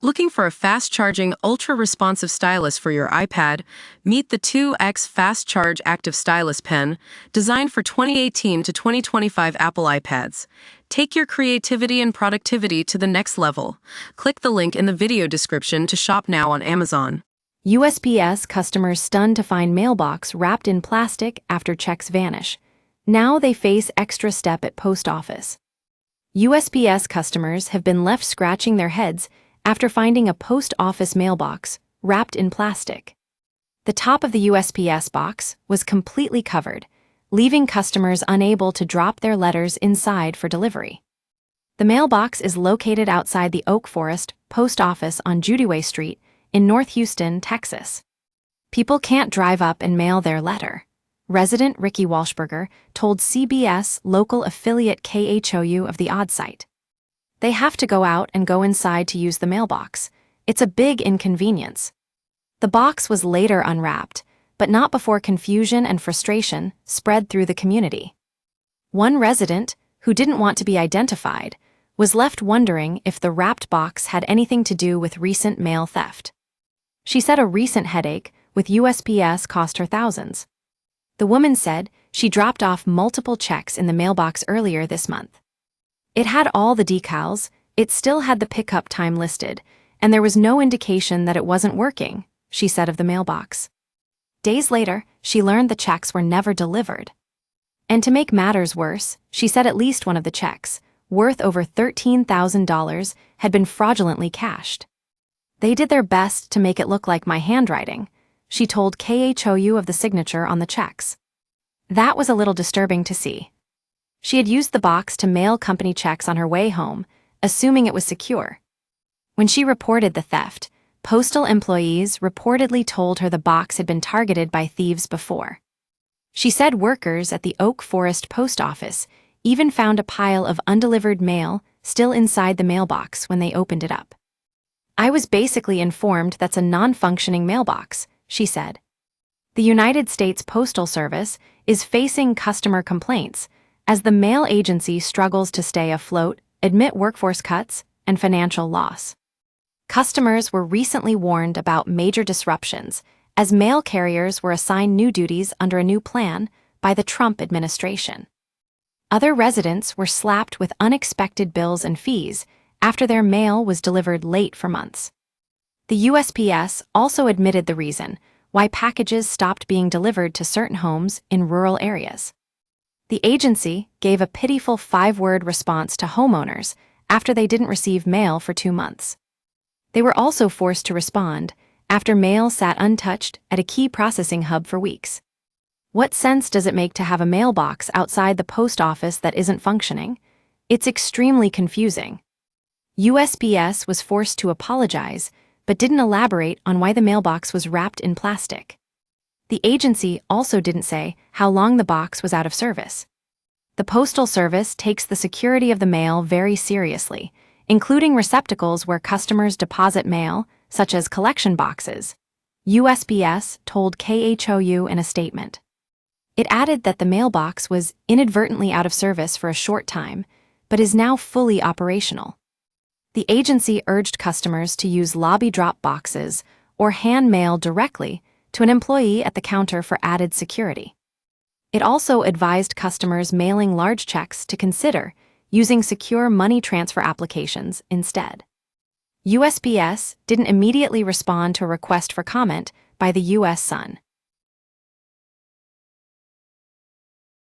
Looking for a fast-charging, ultra-responsive stylus for your iPad? Meet the 2X Fast Charge Active Stylus Pen, designed for 2018 to 2025 Apple iPads. Take your creativity and productivity to the next level. Click the link in the video description to shop now on Amazon. USPS customers stunned to find mailbox wrapped in plastic after checks vanish. Now they face extra step at post office. USPS customers have been left scratching their heads after finding a post office mailbox wrapped in plastic. The top of the USPS box was completely covered, leaving customers unable to drop their letters inside for delivery. The mailbox is located outside the Oak Forest Post Office on Judyway Street in North Houston, Texas. People can't drive up and mail their letter. Resident Ricky Walshberger told CBS local affiliate KHOU of the odd site. They have to go out and go inside to use the mailbox. It's a big inconvenience. The box was later unwrapped, but not before confusion and frustration spread through the community. One resident, who didn't want to be identified, was left wondering if the wrapped box had anything to do with recent mail theft. She said a recent headache with USPS cost her thousands. The woman said she dropped off multiple checks in the mailbox earlier this month. It had all the decals, it still had the pickup time listed, and there was no indication that it wasn't working, she said of the mailbox. Days later, she learned the checks were never delivered. And to make matters worse, she said at least one of the checks, worth over $13,000, had been fraudulently cashed. They did their best to make it look like my handwriting, she told KHOU of the signature on the checks. That was a little disturbing to see. She had used the box to mail company checks on her way home, assuming it was secure. When she reported the theft, postal employees reportedly told her the box had been targeted by thieves before. She said workers at the Oak Forest Post Office even found a pile of undelivered mail still inside the mailbox when they opened it up. I was basically informed that's a non-functioning mailbox, she said. The United States Postal Service is facing customer complaints as the mail agency struggles to stay afloat amid workforce cuts and financial loss. Customers were recently warned about major disruptions as mail carriers were assigned new duties under a new plan by the Trump administration. Other residents were slapped with unexpected bills and fees after their mail was delivered late for months. The USPS also admitted the reason why packages stopped being delivered to certain homes in rural areas. The agency gave a pitiful 5-word response to homeowners after they didn't receive mail for 2 months. They were also forced to respond after mail sat untouched at a key processing hub for weeks. What sense does it make to have a mailbox outside the post office that isn't functioning? It's extremely confusing. USPS was forced to apologize, but didn't elaborate on why the mailbox was wrapped in plastic. The agency also didn't say how long the box was out of service. The Postal Service takes the security of the mail very seriously, including receptacles where customers deposit mail, such as collection boxes, USPS told KHOU in a statement. It added that the mailbox was inadvertently out of service for a short time, but is now fully operational. The agency urged customers to use lobby drop boxes or hand mail directly to an employee at the counter for added security. It also advised customers mailing large checks to consider using secure money transfer applications instead. USPS didn't immediately respond to a request for comment by the U.S. Sun.